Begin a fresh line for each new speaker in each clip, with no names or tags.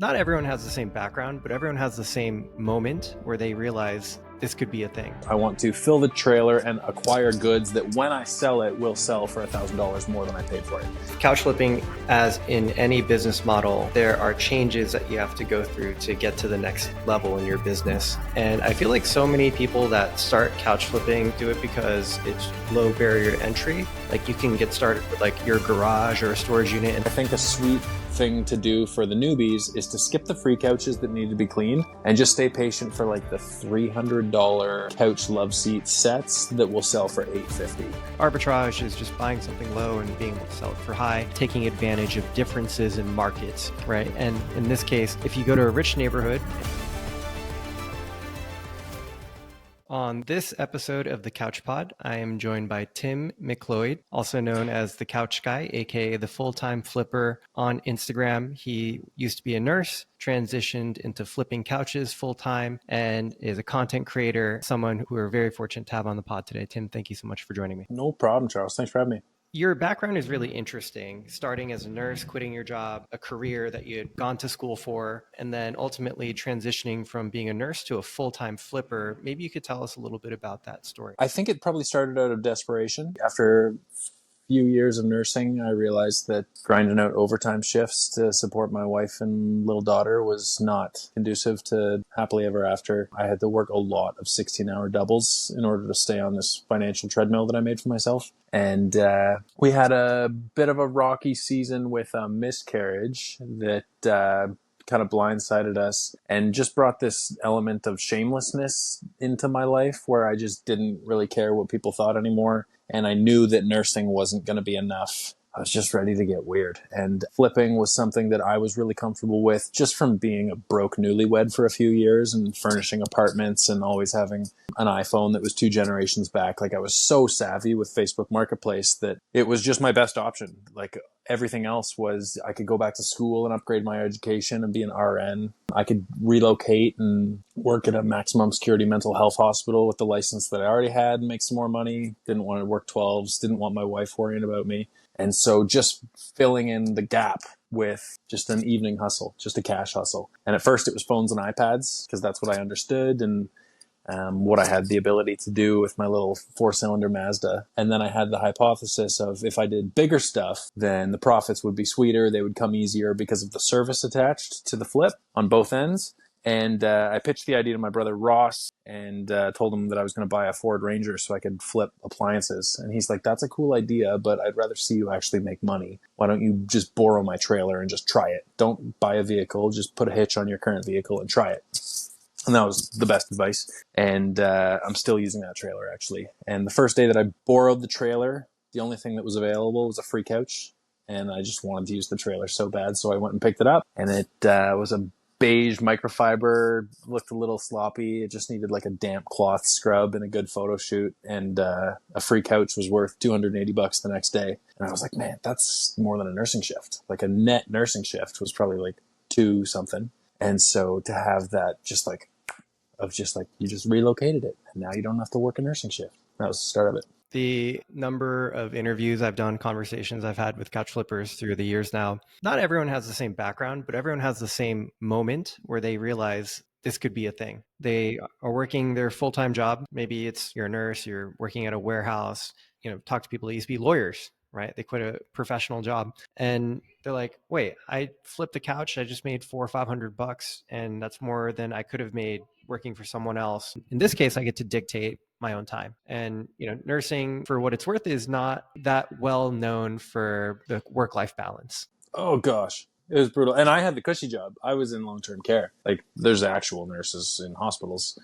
Not everyone has the same background, but everyone has the same moment where they realize this could be a thing.
I want to fill the trailer and acquire goods that when I sell it will sell for $1,000 more than I paid for it.
Couch flipping, as in any business model, there are changes that you have to go through to get to the next level in your business. And I feel like so many people that start couch flipping do it because it's low barrier to entry. Like you can get started with like your garage or a storage unit.
I think a sweet thing to do for the newbies is to skip the free couches that need to be cleaned and just stay patient for like the $300 couch love seat sets that will sell for $850.
Arbitrage is just buying something low and being able to sell it for high, taking advantage of differences in markets, right? And in this case, if you go to a rich neighborhood, on this episode of the Couch Pod, I am joined by Tim McLeod, also known as the Couch Guy, aka the full-time flipper on Instagram. He used to be a nurse, transitioned into flipping couches full-time, and is a content creator, someone who we're very fortunate to have on the pod today. Tim, thank you so much for joining me.
No problem, Charles. Thanks for having me.
Your background is really interesting, starting as a nurse, quitting your job, a career that you had gone to school for, and then ultimately transitioning from being a nurse to a full-time flipper. Maybe you could tell us a little bit about that story.
I think it probably started out of desperation. After few years of nursing, I realized that grinding out overtime shifts to support my wife and little daughter was not conducive to happily ever after. I had to work a lot of 16-hour doubles in order to stay on this financial treadmill that I made for myself. And we had a bit of a rocky season with a miscarriage that kind of blindsided us and just brought this element of shamelessness into my life where I just didn't really care what people thought anymore. And I knew that nursing wasn't going to be enough. I was just ready to get weird. And flipping was something that I was really comfortable with just from being a broke newlywed for a few years and furnishing apartments and always having an iPhone that was 2 generations back. Like I was so savvy with Facebook Marketplace that it was just my best option. Like everything else was I could go back to school and upgrade my education and be an RN. I could relocate and work at a maximum security mental health hospital with the license that I already had and make some more money. Didn't want to work 12s, didn't want my wife worrying about me. And so just filling in the gap with just an evening hustle, just a cash hustle. And at first it was phones and iPads because that's what I understood and what I had the ability to do with my little 4-cylinder Mazda. And then I had the hypothesis of if I did bigger stuff, then the profits would be sweeter. They would come easier because of the service attached to the flip on both ends. And I pitched the idea to my brother Ross and told him that I was going to buy a Ford Ranger so I could flip appliances. And he's like, that's a cool idea, but I'd rather see you actually make money. Why don't you just borrow my trailer and just try it? Don't buy a vehicle, just put a hitch on your current vehicle and try it. And that was the best advice. And I'm still using that trailer, actually. And the first day that I borrowed the trailer, the only thing that was available was a free couch. And I just wanted to use the trailer so bad. So I went and picked it up. And it was a beige microfiber, looked a little sloppy. It just needed like a damp cloth scrub and a good photo shoot. And a free couch was worth $280 the next day. And I was like, man, that's more than a nursing shift. Like a net nursing shift was probably like 2 something. And so to have that you just relocated it and now you don't have to work a nursing shift. That was the start of it.
The number of interviews I've done, conversations I've had with couch flippers through the years now, not everyone has the same background, but everyone has the same moment where they realize this could be a thing. They are working their full-time job. Maybe it's you're a nurse, you're working at a warehouse, talk to people that used to be lawyers, right? They quit a professional job and they're like, wait, I flipped a couch. I just made $400 or $500 and that's more than I could have made working for someone else. In this case, I get to dictate my own time. And, nursing for what it's worth is not that well known for the work-life balance.
Oh gosh, it was brutal. And I had the cushy job. I was in long-term care. Like there's actual nurses in hospitals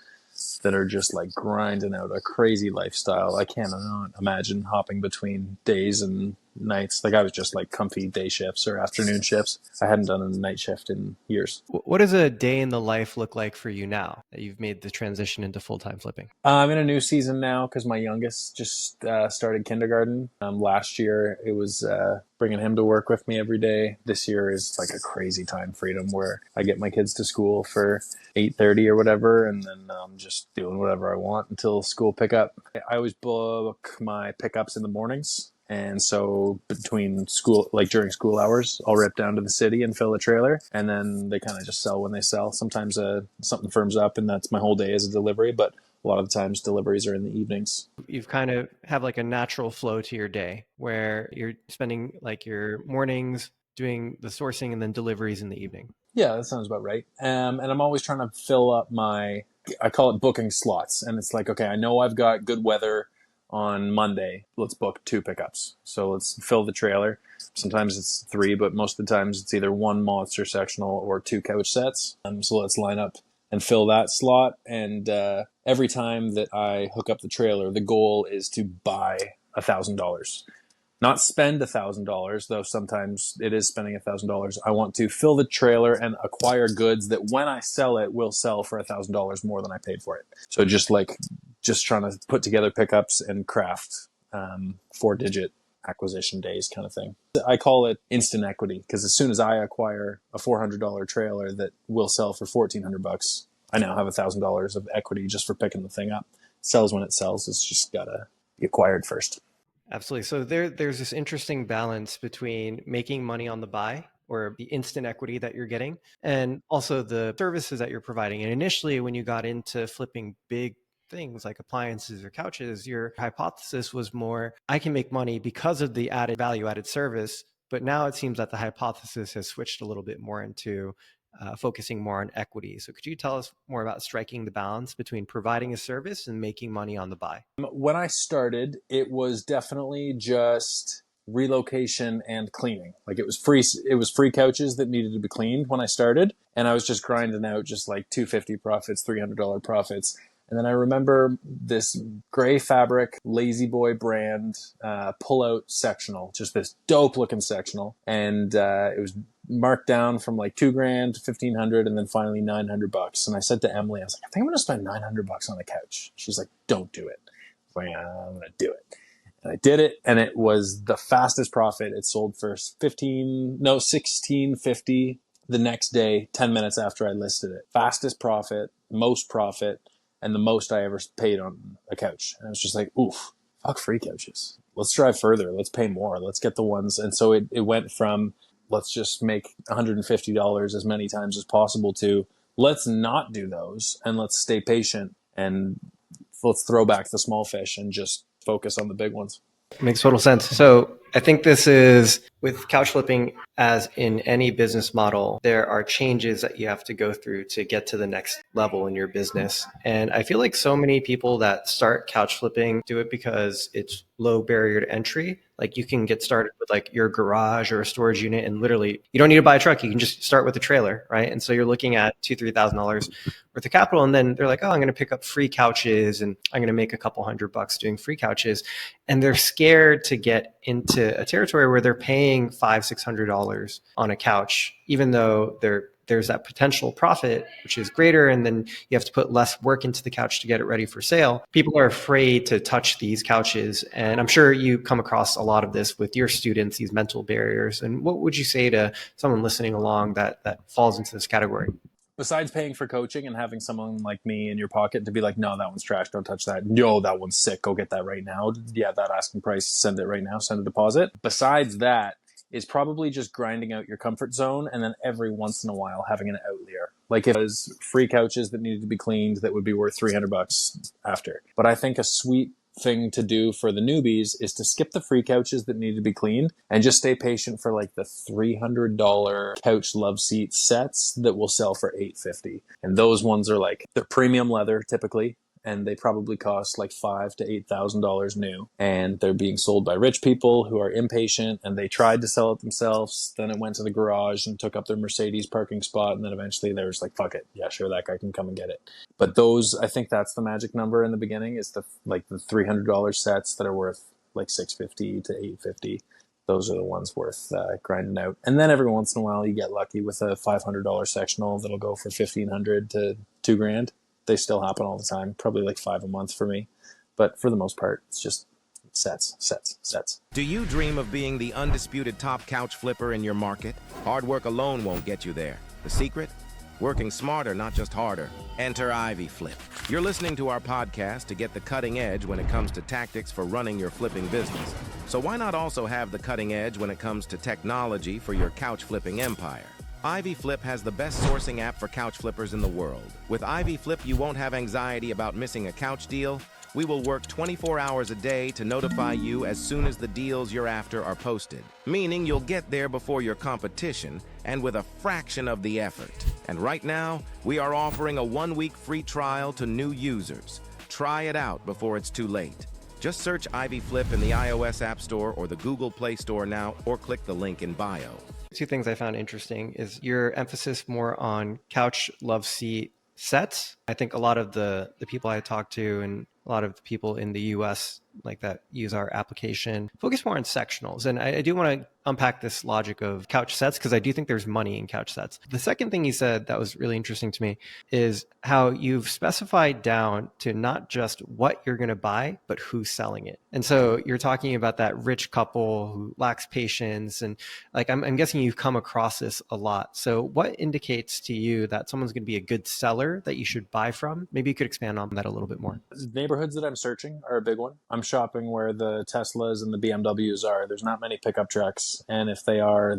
that are just like grinding out a crazy lifestyle. I cannot imagine hopping between days and nights. Like I was just like comfy day shifts or afternoon shifts. I hadn't done a night shift in years.
What does a day in the life look like for you now that you've made the transition into full-time flipping?
I'm in a new season now because my youngest just started kindergarten. Last year it was bringing him to work with me every day. This year is like a crazy time freedom where I get my kids to school for 8:30 or whatever, and then I'm just doing whatever I want until school pickup. I always book my pickups in the mornings. And so between school, like during school hours, I'll rip down to the city and fill a trailer, and then they kind of just sell when they sell. Sometimes something firms up and that's my whole day as a delivery, but a lot of the times deliveries are in the evenings.
You've kind of have like a natural flow to your day where you're spending like your mornings doing the sourcing and then deliveries in the evening.
Yeah, that sounds about right. And I'm always trying to fill up I call it booking slots. And it's like, okay, I know I've got good weather on Monday. Let's book 2 pickups. So let's fill the trailer. Sometimes it's 3, but most of the times it's either 1 monster sectional or 2 couch sets. So let's line up and fill that slot. And every time that I hook up the trailer, the goal is to buy $1,000. Not spend $1,000, though sometimes it is spending $1,000. I want to fill the trailer and acquire goods that when I sell it will sell for $1,000 more than I paid for it. So just trying to put together pickups and craft 4-digit acquisition days kind of thing. I call it instant equity because as soon as I acquire a $400 trailer that will sell for $1,400, I now have $1,000 of equity just for picking the thing up. It sells when it sells. It's just gotta be acquired first.
Absolutely. So there's this interesting balance between making money on the buy or the instant equity that you're getting and also the services that you're providing. And initially, when you got into flipping big things like appliances or couches, your hypothesis was more, I can make money because of the added value added service. But now it seems that the hypothesis has switched a little bit more into focusing more on equity. So could you tell us more about striking the balance between providing a service and making money on the buy?
When I started, it was definitely just relocation and cleaning. Like it was free couches that needed to be cleaned when I started. And I was just grinding out just like $250 profits, $300 profits. And then I remember this gray fabric Lazy Boy brand pull-out sectional, just this dope looking sectional. And it was marked down from like $2,000 to $1,500 and then finally $900. And I said to Emily, I was like, I think I'm going to spend $900 on a couch. She's like, don't do it. I was like, I'm going to do it. And I did it, and it was the fastest profit. It sold for $16.50 the next day, 10 minutes after I listed it. Fastest profit, most profit, and the most I ever paid on a couch. And I was just like, oof, fuck free couches. Let's drive further. Let's pay more. Let's get the ones. And so it went from let's just make $150 as many times as possible to let's not do those and let's stay patient and let's throw back the small fish and just focus on the big ones.
Makes total sense. So I think this is with couch flipping, as in any business model, there are changes that you have to go through to get to the next level in your business. And I feel like so many people that start couch flipping do it because it's low barrier to entry. Like you can get started with like your garage or a storage unit and literally you don't need to buy a truck. You can just start with a trailer, right? And so you're looking at $2,000-$3,000 worth of capital. And then they're like, oh, I'm going to pick up free couches and I'm going to make a couple $100 doing free couches. And they're scared to get into a territory where they're paying $500-$600 on a couch, even though there's that potential profit, which is greater. And then you have to put less work into the couch to get it ready for sale. People are afraid to touch these couches. And I'm sure you come across a lot of this with your students, these mental barriers. And what would you say to someone listening along that falls into this category?
Besides paying for coaching and having someone like me in your pocket to be like, no, that one's trash, don't touch that. Yo, that one's sick, go get that right now. Yeah, that asking price, send it right now, send a deposit. Besides that, is probably just grinding out your comfort zone and then every once in a while having an outlier. Like if it was free couches that needed to be cleaned that would be worth $300 after. But I think a sweet thing to do for the newbies is to skip the free couches that need to be cleaned and just stay patient for like the $300 couch love seat sets that will sell for $850. And those ones are like, they're premium leather typically, and they probably cost like $5,000 to $8,000 new. And they're being sold by rich people who are impatient and they tried to sell it themselves. Then it went to the garage and took up their Mercedes parking spot. And then eventually they were just like, fuck it. Yeah, sure, that guy can come and get it. But those, I think that's the magic number in the beginning is the $300 sets that are worth like $650 to $850. Those are the ones worth grinding out. And then every once in a while you get lucky with a $500 sectional that'll go for $1,500 to $2,000. They still happen all the time, probably like 5 a month for me. But for the most part, it's just sets.
Do you dream of being the undisputed top couch flipper in your market? Hard work alone won't get you there. The secret? Working smarter, not just harder. Enter Ivy Flip. You're listening to our podcast to get the cutting edge when it comes to tactics for running your flipping business. So why not also have the cutting edge when it comes to technology for your couch flipping empire? Ivy Flip has the best sourcing app for couch flippers in the world. With Ivy Flip, you won't have anxiety about missing a couch deal. We will work 24 hours a day to notify you as soon as the deals you're after are posted, meaning you'll get there before your competition and with a fraction of the effort. And right now, we are offering a 1-week free trial to new users. Try it out before it's too late. Just search Ivy Flip in the iOS App Store or the Google Play Store now, or click the link in bio.
Two things I found interesting is your emphasis more on couch love seat sets. I think a lot of the people I talk to and a lot of the people in the US like that use our application focus more on sectionals. And I do want to unpack this logic of couch sets because I do think there's money in couch sets. The second thing you said that was really interesting to me is how you've specified down to not just what you're going to buy, but who's selling it. And so you're talking about that rich couple who lacks patience. And like, I'm guessing you've come across this a lot. So what indicates to you that someone's going to be a good seller that you should buy from? Maybe you could expand on that a little bit more.
Neighborhoods that I'm searching are a big one. I'm shopping where the Teslas and the BMWs are. There's not many pickup trucks. And if they are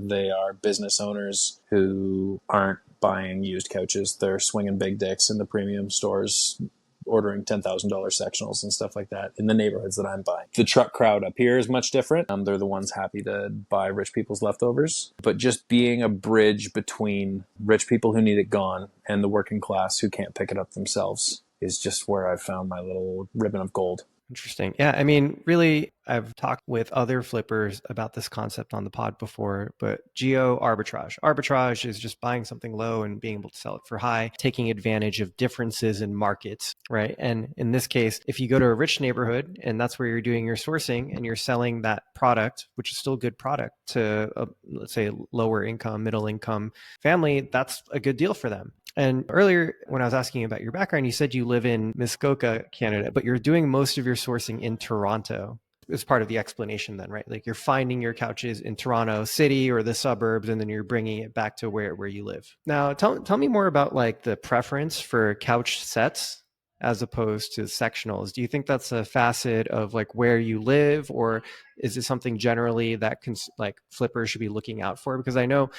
business owners who aren't buying used couches. They're swinging big dicks in the premium stores, ordering $10,000 sectionals and stuff like that in the neighborhoods that I'm buying. The truck crowd up here is much different. They're the ones happy to buy rich people's leftovers. But just being a bridge between rich people who need it gone and the working class who can't pick it up themselves is just where I've found my little ribbon of gold.
Interesting. Yeah. I mean, really, I've talked with other flippers about this concept on the pod before, but Geo-Arbitrage. Arbitrage is just buying something low and being able to sell it for high, taking advantage of differences in markets, right? And in this case, if you go to a rich neighborhood and that's where you're doing your sourcing and you're selling that product, which is still a good product to, let's say, lower income, middle income family, that's a good deal for them. And earlier, when I was asking you about your background, you said you live in Muskoka, Canada, but you're doing most of your sourcing in Toronto. As part of the explanation then, right? Like you're finding your couches in Toronto City or the suburbs, and then you're bringing it back to where you live. Now, tell me more about like the preference for couch sets as opposed to sectionals. Do you think that's a facet of like where you live, or is it something generally that like flippers should be looking out for? Because I know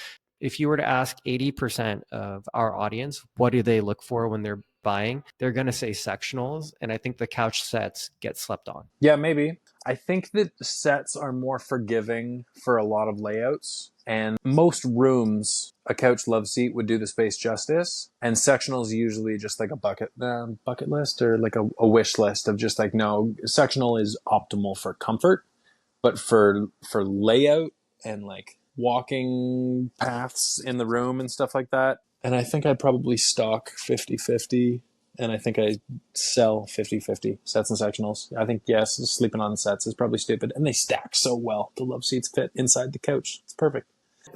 if you were to ask 80% of our audience, what do they look for when they're buying? They're going to say sectionals. And I think the couch sets get slept on.
Yeah, maybe. I think that sets are more forgiving for a lot of layouts. And most rooms, a couch love seat would do the space justice. And sectionals usually just like a bucket list or like a wish list of just like, no, sectional is optimal for comfort. But for layout and like walking paths in the room and stuff like that. And I think I probably stock 50-50 and I think I sell 50-50 sets and sectionals. I think, yes, sleeping on sets is probably stupid. And they stack so well. The love seats fit inside the couch. It's perfect.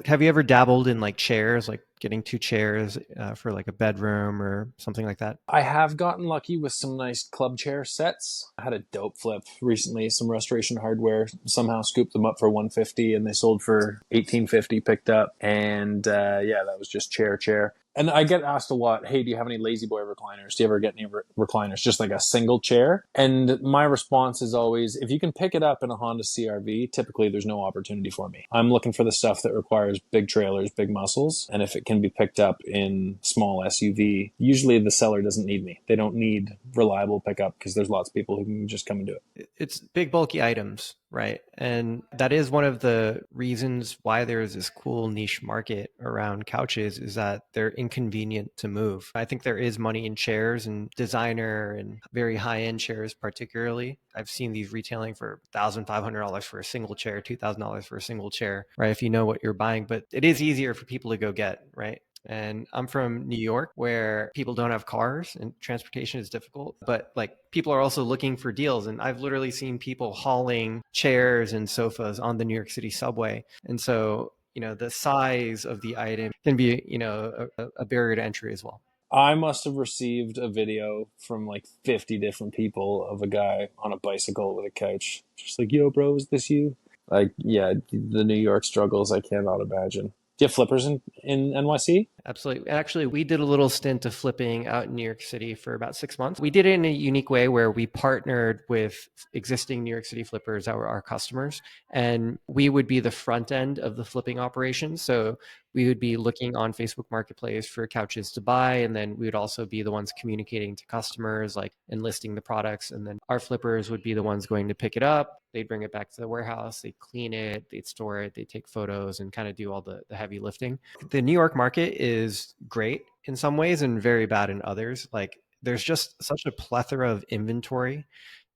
Have you ever dabbled in like chairs, like getting 2 chairs for like a bedroom or something like that?
I have gotten lucky with some nice club chair sets. I had a dope flip recently. Some Restoration Hardware somehow scooped them up for $150 and they sold for $18.50 picked up. And yeah, that was just chair. And I get asked a lot, hey, do you have any Lazy Boy recliners? Do you ever get any recliners? Just like a single chair? And my response is always, if you can pick it up in a Honda CR-V, typically there's no opportunity for me. I'm looking for the stuff that requires big trailers, big muscles. And if it can be picked up in small SUV, usually the seller doesn't need me. They don't need reliable pickup because there's lots of people who can just come and do it.
It's big, bulky items, right? And that is one of the reasons why there is this cool niche market around couches is that they're inconvenient to move. I think there is money in chairs and designer and very high-end chairs particularly. I've seen these retailing for $1,500 for a single chair, $2,000 for a single chair, right? If you know what you're buying, but it is easier for people to go get, right? And I'm from New York where people don't have cars and transportation is difficult, but like people are also looking for deals. And I've literally seen people hauling chairs and sofas on the New York City subway. And so, you know, the size of the item can be, you know, a barrier to entry as well.
I must have received a video from like 50 different people of a guy on a bicycle with a couch. Just like, yo, bro, is this you? Like, yeah, the New York struggles, I cannot imagine. Do you have flippers in NYC?
Absolutely. Actually, we did a little stint of flipping out in New York City for about 6 months. We did it in a unique way where we partnered with existing New York City flippers that were our customers, and we would be the front end of the flipping operation. So we would be looking on Facebook Marketplace for couches to buy, and then we would also be the ones communicating to customers, like and listing the products. And then our flippers would be the ones going to pick it up. They'd bring it back to the warehouse, they'd clean it, they'd store it, they'd take photos and kind of do all the heavy lifting. The New York market is great in some ways and very bad in others. Like there's just such a plethora of inventory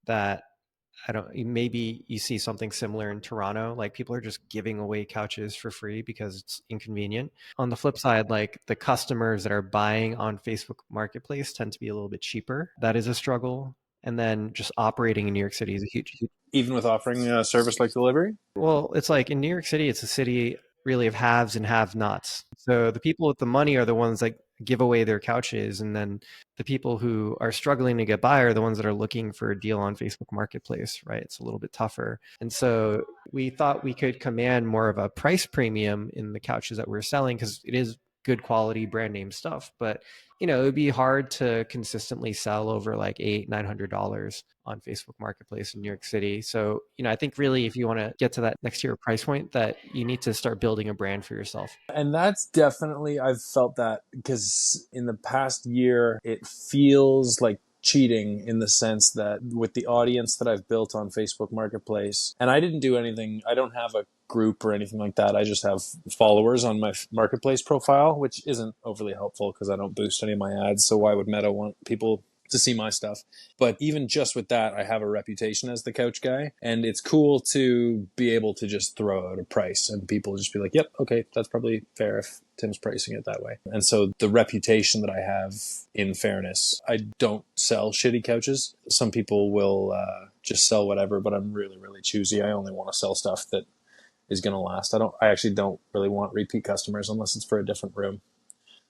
that I don't, maybe you see something similar in Toronto. Like people are just giving away couches for free because it's inconvenient. On the flip side, like the customers that are buying on Facebook Marketplace tend to be a little bit cheaper. That is a struggle. And then just operating in New York City is a huge.
Even with offering a service like delivery?
Well, it's like in New York City, it's a city really of haves and have nots. So the people with the money are the ones that give away their couches. And then the people who are struggling to get by are the ones that are looking for a deal on Facebook Marketplace, right? It's a little bit tougher. And so we thought we could command more of a price premium in the couches that we're selling because it is good quality brand name stuff. But it would be hard to consistently sell over like $800-900 on Facebook Marketplace in New York City. So, I think really if you want to get to that next tier price point, that you need to start building a brand for yourself.
And that's definitely, I've felt that because in the past year, it feels like cheating in the sense that with the audience that I've built on Facebook Marketplace, and I didn't do anything, I don't have a group or anything like that. I just have followers on my Marketplace profile, which isn't overly helpful because I don't boost any of my ads. So why would Meta want people to see my stuff? But even just with that, I have a reputation as the couch guy, and it's cool to be able to just throw out a price and people just be like, yep, okay, that's probably fair if Tim's pricing it that way. And so the reputation that I have, in fairness, I don't sell shitty couches. Some people will just sell whatever, but I'm really, really choosy. I only want to sell stuff that is going to last. I actually don't really want repeat customers unless it's for a different room.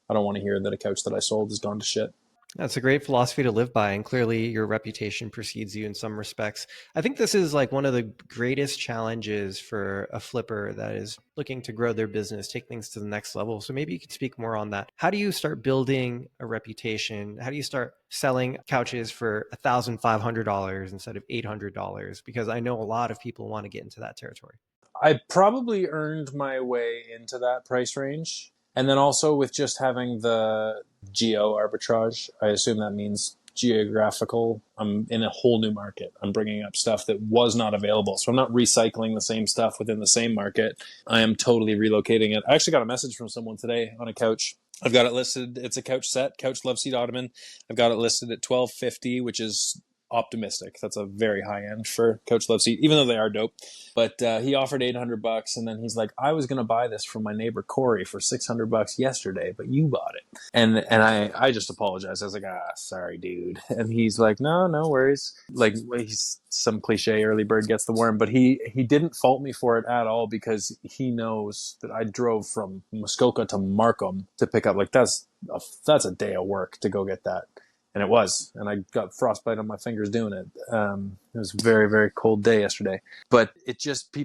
I don't want to hear that a couch that I sold has gone to shit.
That's a great philosophy to live by. And clearly your reputation precedes you in some respects. I think this is like one of the greatest challenges for a flipper that is looking to grow their business, take things to the next level. So maybe you could speak more on that. How do you start building a reputation? How do you start selling couches for $1,500 instead of $800? Because I know a lot of people want to get into that territory.
I probably earned my way into that price range. And then also with just having the Geo-Arbitrage, I assume that means geographical. I'm in a whole new market. I'm bringing up stuff that was not available. So I'm not recycling the same stuff within the same market. I am totally relocating it. I actually got a message from someone today on a couch. I've got it listed. It's a couch set, couch love seat ottoman. I've got it listed at $1,250, which is optimistic. That's a very high end for couch love seat, even though they are dope. But he offered $800, and then he's like, I was going to buy this from my neighbor Corey for $600 yesterday, but you bought it. And I just apologized. I was like, sorry, dude. And he's like, no worries. Like, he's some cliche early bird gets the worm, but he didn't fault me for it at all because he knows that I drove from Muskoka to Markham to pick up. Like that's a day of work to go get that. And it was, and I got frostbite on my fingers doing it. It was a very, very cold day yesterday. But it just,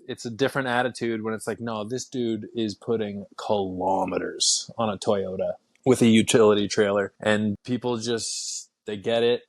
it's a different attitude when it's like, no, this dude is putting kilometers on a Toyota with a utility trailer. And people just, they get it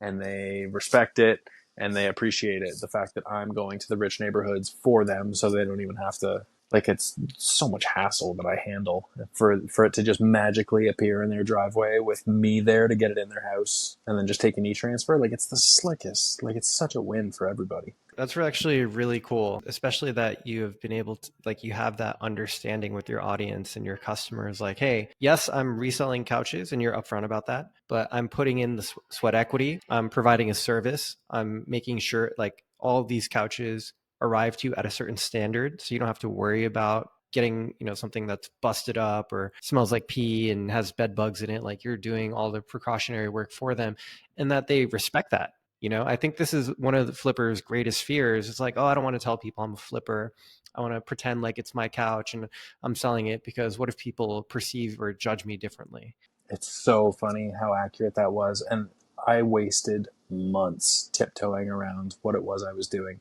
and they respect it and they appreciate it. The fact that I'm going to the rich neighborhoods for them so they don't even have to. Like, it's so much hassle that I handle for it to just magically appear in their driveway with me there to get it in their house and then just take an e-transfer. Like, it's the slickest. Like, it's such a win for everybody.
That's actually really cool, especially that you have been able to, like, you have that understanding with your audience and your customers. Like, hey, yes, I'm reselling couches and you're upfront about that, but I'm putting in the sweat equity. I'm providing a service. I'm making sure like all of these couches arrive to you at a certain standard, so you don't have to worry about getting something that's busted up or smells like pee and has bed bugs in it. Like you're doing all the precautionary work for them, and that they respect that. I think this is one of the flippers' greatest fears. It's like, oh, I don't want to tell people I'm a flipper. I want to pretend like it's my couch and I'm selling it because what if people perceive or judge me differently?
It's so funny how accurate that was. And I wasted months tiptoeing around what it was I was doing.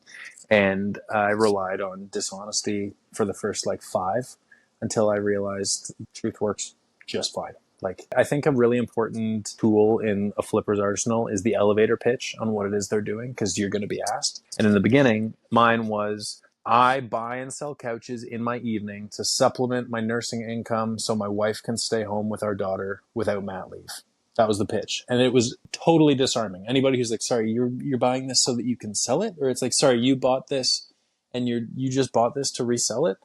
And I relied on dishonesty for the first 5. until I realized truth works just fine. Like, I think a really important tool in a flipper's arsenal is the elevator pitch on what it is they're doing, because you're going to be asked. And in the beginning, mine was, I buy and sell couches in my evening to supplement my nursing income so my wife can stay home with our daughter without mat leave. That was the pitch. And it was totally disarming. Anybody who's like, sorry, you're buying this so that you can sell it? Or it's like, sorry, you bought this and you just bought this to resell it?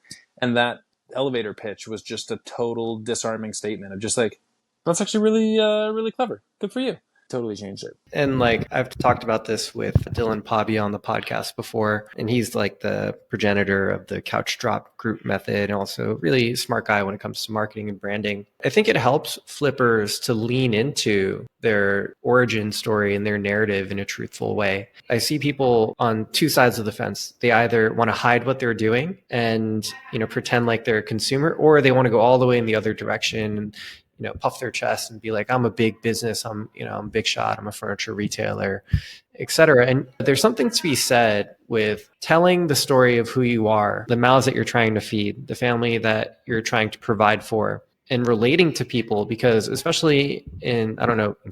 And that elevator pitch was just a total disarming statement of just like, that's actually really, really clever. Good for you. Totally changed it.
And like I've talked about this with Dylan Pobby on the podcast before, and he's like the progenitor of the couch drop group method, and also really smart guy when it comes to marketing and branding. I think it helps flippers to lean into their origin story and their narrative in a truthful way. I see people on two sides of the fence. They either want to hide what they're doing and, pretend like they're a consumer, or they want to go all the way in the other direction and, puff their chest and be like, I'm a big business. I'm a big shot. I'm a furniture retailer, et cetera. And there's something to be said with telling the story of who you are, the mouths that you're trying to feed, the family that you're trying to provide for, and relating to people, because especially in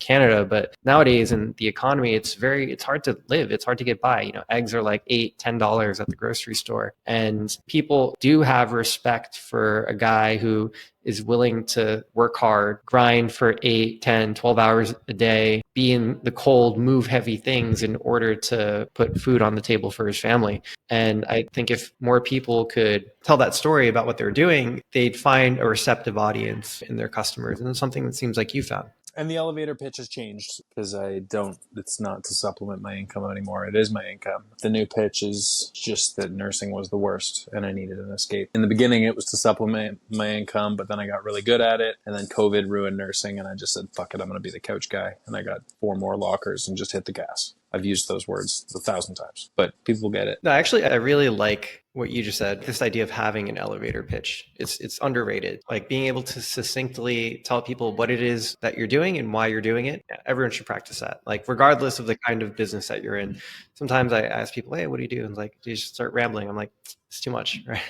Canada, but nowadays in the economy, it's hard to live. It's hard to get by. Eggs are like $8-10 at the grocery store. And people do have respect for a guy who is willing to work hard, grind for 8, 10, 12 hours a day, be in the cold, move heavy things in order to put food on the table for his family. And I think if more people could tell that story about what they're doing, they'd find a receptive audience in their customers. And it's something that seems like you found.
And the elevator pitch has changed because it's not to supplement my income anymore. It is my income. The new pitch is just that nursing was the worst and I needed an escape. In the beginning, it was to supplement my income, but then I got really good at it. And then COVID ruined nursing and I just said, fuck it, I'm going to be the couch guy. And I got 4 more lockers and just hit the gas. I've used those words 1,000 times, but people get it.
No, actually, I really like what you just said. This idea of having an elevator pitch, it's underrated. Like being able to succinctly tell people what it is that you're doing and why you're doing it. Yeah, everyone should practice that. Like regardless of the kind of business that you're in. Sometimes I ask people, hey, what do you do? And like, you just start rambling. I'm like, it's too much, right?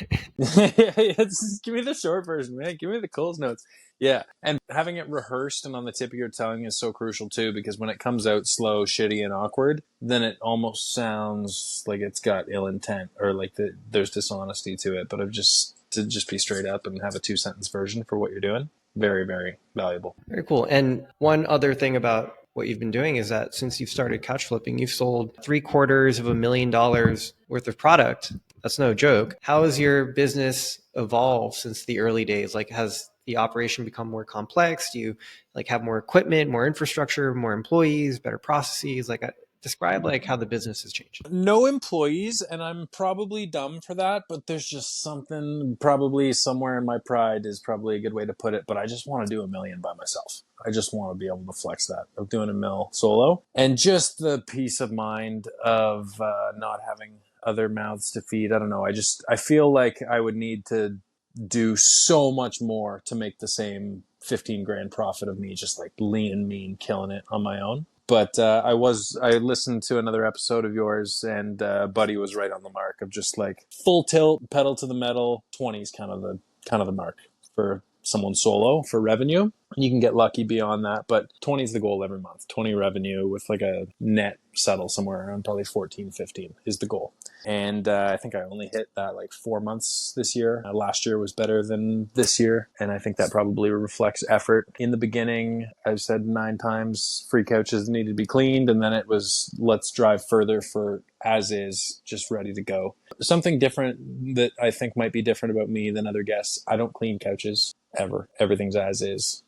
Give me the short version, man. Give me the Coles notes. Yeah. And having it rehearsed and on the tip of your tongue is so crucial too, because when it comes out slow, shitty, and awkward, then it almost sounds like it's got ill intent or like there's dishonesty to it. But to just be straight up and have a 2-sentence version for what you're doing, very, very valuable.
Very cool. And one other thing about what you've been doing is that since you've started couch flipping, you've sold $750,000 worth of product. That's no joke. How has your business evolved since the early days? Like, has the operation become more complex? Do you like have more equipment, more infrastructure, more employees, better processes? Like, describe like how the business has changed.
No employees, and I'm probably dumb for that, but there's just something probably somewhere in my pride is probably a good way to put it, but I just want to do $1 million by myself. I just want to be able to flex that of doing $1 million solo, and just the peace of mind of not having other mouths to feed. I don't know. I feel like I would need to do so much more to make the same 15 grand profit of me just like lean and mean killing it on my own. But I listened to another episode of yours and Buddy was right on the mark of just like full tilt, pedal to the metal. 20 is kind of the mark for someone solo for revenue. You can get lucky beyond that, but 20 is the goal every month. 20 revenue with like a net settle somewhere around probably 14, 15 is the goal. And I think I only hit that like 4 months this year. Last year was better than this year. And I think that probably reflects effort. In the beginning, I've said 9 times free couches needed to be cleaned. And then it was, let's drive further for as is, just ready to go. Something different that I think might be different about me than other guests. I don't clean couches ever. Everything's as is.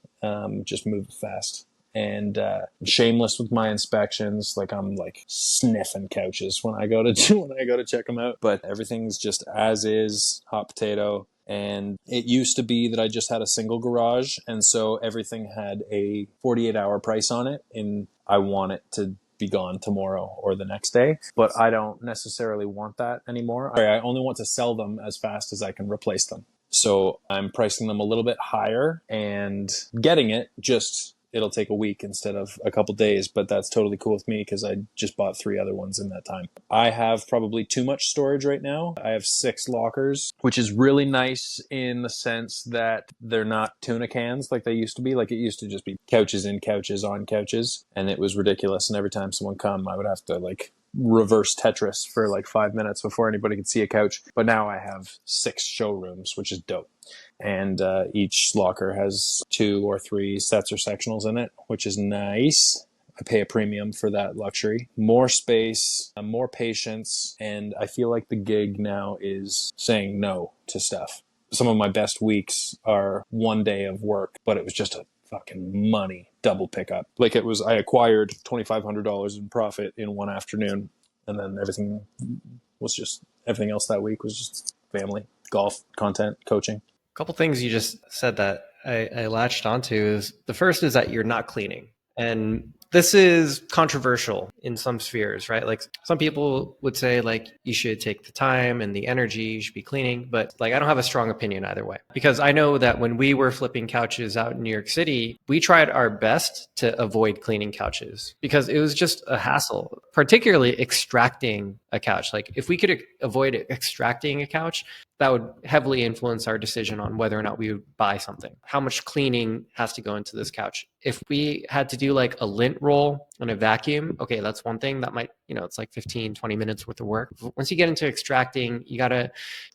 Just move fast. And shameless with my inspections. Like I'm like sniffing couches when I go to check them out. But everything's just as is, hot potato. And it used to be that I just had a single garage, and so everything had a 48-hour price on it, and I want it to be gone tomorrow or the next day. But I don't necessarily want that anymore. I only want to sell them as fast as I can replace them. So I'm pricing them a little bit higher and getting it, just it'll take a week instead of a couple days, but that's totally cool with me because I just bought 3 other ones in that time. I have probably too much storage right now. I have 6 lockers, which is really nice in the sense that they're not tuna cans like they used to be. Like it used to just be couches in couches on couches, and it was ridiculous. And every time someone come, I would have to like reverse Tetris for like 5 minutes before anybody could see a couch. But now I have 6 showrooms, which is dope. And each locker has 2 or 3 sets or sectionals in it, which is nice. I pay a premium for that luxury. More space, more patience, and I feel like the gig now is saying no to stuff. Some of my best weeks are 1 day of work, but it was just a fucking money double pickup. Like it was, I acquired $2,500 in profit in one afternoon, and then everything else that week was just family, golf, content, coaching.
Couple things you just said that I latched onto is the first is that you're not cleaning. And this is controversial in some spheres, right? Like some people would say like you should take the time and the energy, you should be cleaning, but like I don't have a strong opinion either way. Because I know that when we were flipping couches out in New York City, we tried our best to avoid cleaning couches because it was just a hassle, particularly extracting a couch. Like if we could avoid extracting a couch, that would heavily influence our decision on whether or not we would buy something. How much cleaning has to go into this couch? If we had to do like a lint roll and a vacuum, okay, that's one thing that might, it's like 15, 20 minutes worth of work. Once you get into extracting, you got to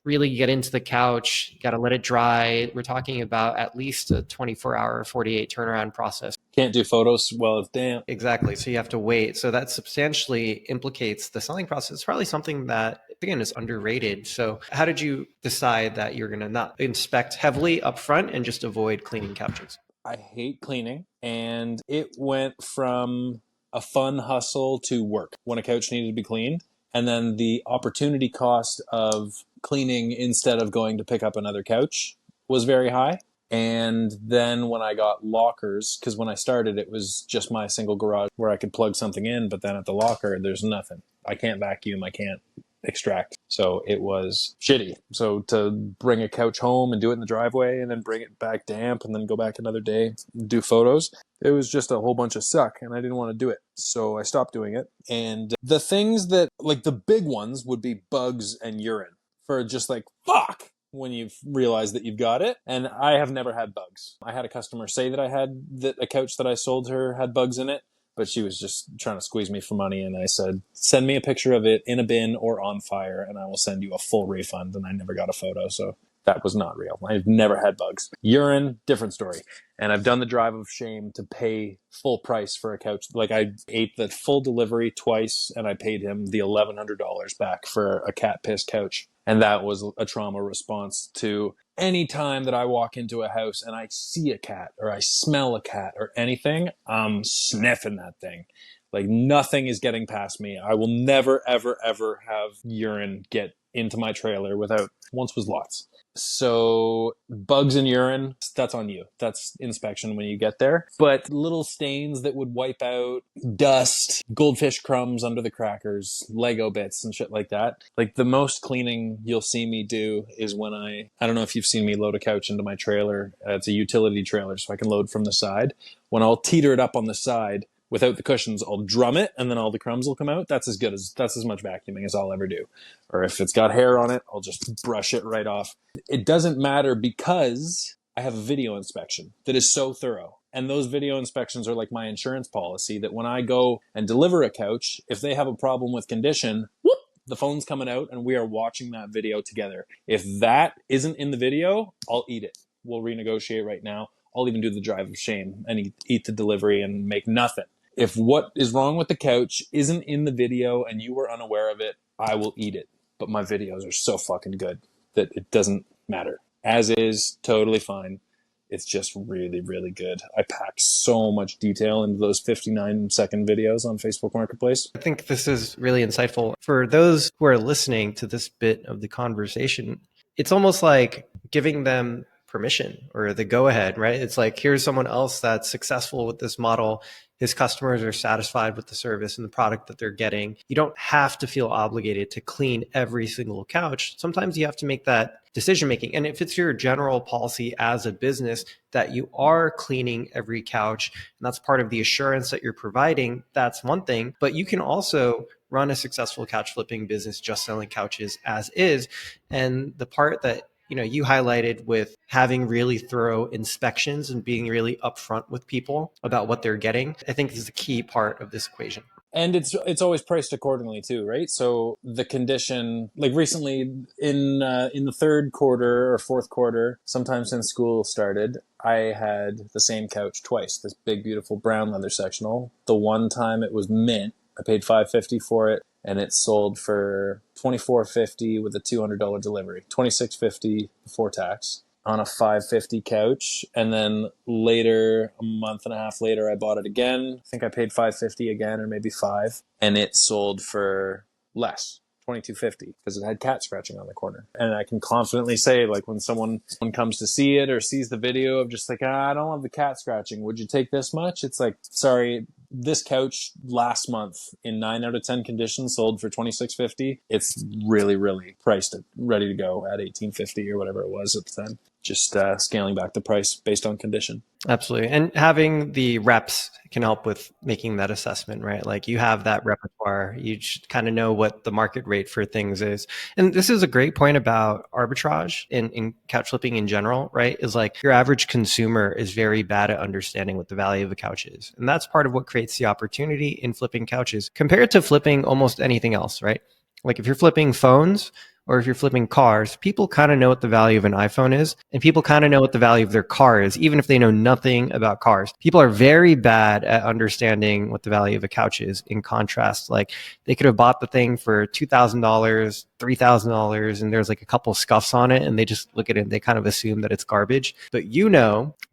really get into the couch, you got to let it dry. We're talking about at least a 24-hour, 48 turnaround process.
Can't do photos while it's damp.
Exactly. So you have to wait. So that substantially implicates the selling process. It's probably something that, again, is underrated. So how did you decide that you're going to not inspect heavily up front and just avoid cleaning couches?
I hate cleaning, and it went from a fun hustle to work when a couch needed to be cleaned. And then the opportunity cost of cleaning instead of going to pick up another couch was very high. And then when I got lockers, because when I started, it was just my single garage where I could plug something in. But then at the locker, there's nothing. I can't vacuum. I can't extract. So it was shitty. So to bring a couch home and do it in the driveway and then bring it back damp and then go back another day, do photos, it was just a whole bunch of suck and I didn't want to do it. So I stopped doing it. And the things that, like the big ones would be bugs and urine for just like, fuck, when you've realized that you've got it. And I have never had bugs. I had a customer say that a couch that I sold her had bugs in it, but she was just trying to squeeze me for money. And I said, send me a picture of it in a bin or on fire and I will send you a full refund. And I never got a photo. So that was not real. I've never had bugs. Urine, different story. And I've done the drive of shame to pay full price for a couch. Like I ate the full delivery twice and I paid him the $1,100 back for a cat piss couch. And that was a trauma response to any time that I walk into a house and I see a cat or I smell a cat or anything, I'm sniffing that thing. Like nothing is getting past me. I will never, ever, ever have urine get into my trailer without, once was lots. So bugs and urine, that's on you. That's inspection when you get there. But little stains that would wipe out, dust, goldfish crumbs under the crackers, Lego bits and shit like that. Like the most cleaning you'll see me do is when I don't know if you've seen me load a couch into my trailer. It's a utility trailer, so I can load from the side. When I'll teeter it up on the side, without the cushions, I'll drum it and then all the crumbs will come out. That's as much vacuuming as I'll ever do. Or if it's got hair on it, I'll just brush it right off. It doesn't matter because I have a video inspection that is so thorough. And those video inspections are like my insurance policy that when I go and deliver a couch, if they have a problem with condition, whoop, the phone's coming out and we are watching that video together. If that isn't in the video, I'll eat it. We'll renegotiate right now. I'll even do the drive of shame and eat the delivery and make nothing. If what is wrong with the couch isn't in the video and you were unaware of it, I will eat it. But my videos are so fucking good that it doesn't matter. As is, totally fine. It's just really, really good. I pack so much detail into those 59-second videos on Facebook Marketplace.
I think this is really insightful. For those who are listening to this bit of the conversation, it's almost like giving them permission or the go ahead, right? It's like, here's someone else that's successful with this model. His customers are satisfied with the service and the product that they're getting. You don't have to feel obligated to clean every single couch. Sometimes you have to make that decision making. And if it's your general policy as a business that you are cleaning every couch, and that's part of the assurance that you're providing, that's one thing. But you can also run a successful couch flipping business just selling couches as is. And the part that you highlighted with having really thorough inspections and being really upfront with people about what they're getting, I think is the key part of this equation.
And it's always priced accordingly too, right? So the condition, like recently in the third quarter or fourth quarter, sometime since school started, I had the same couch twice. This big, beautiful brown leather sectional. The one time it was mint, I paid $550 for it, and it sold for $24.50 with a $200 delivery, $26.50 before tax on a $550 couch. And then later, a month and a half later, I bought it again. I think I paid $550 again, or maybe $5, and it sold for less, $22.50, because it had cat scratching on the corner. And I can confidently say, like, when someone comes to see it or sees the video of just like, I don't love the cat scratching, would you take this much? It's like, sorry, this couch last month in 9 out of 10 conditions sold for $26.50. It's really, really priced it ready to go at $18.50 or whatever it was at the time. Just scaling back the price based on condition.
Absolutely. And having the reps can help with making that assessment, right? Like you have that repertoire, you should kind of know what the market rate for things is. And this is a great point about arbitrage in couch flipping in general, right? Is like your average consumer is very bad at understanding what the value of a couch is. And that's part of what creates the opportunity in flipping couches compared to flipping almost anything else, right? Like if you're flipping phones, or if you're flipping cars, people kind of know what the value of an iPhone is, and people kind of know what the value of their car is, even if they know nothing about cars. People are very bad at understanding what the value of a couch is. In contrast, like they could have bought the thing for $2,000, $3,000, and there's like a couple scuffs on it, and they just look at it and they kind of assume that it's garbage. But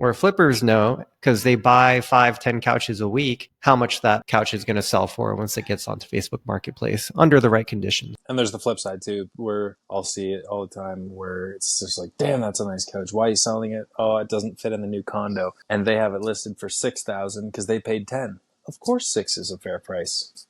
or flippers know, because they buy 5-10 couches a week, how much that couch is going to sell for once it gets onto Facebook Marketplace under the right conditions.
And there's the flip side too, where I'll see it all the time where it's just like, damn, that's a nice couch. Why are you selling it? Oh, it doesn't fit in the new condo. And they have it listed for $6,000 because they paid $10,000. Of course 6 is a fair price.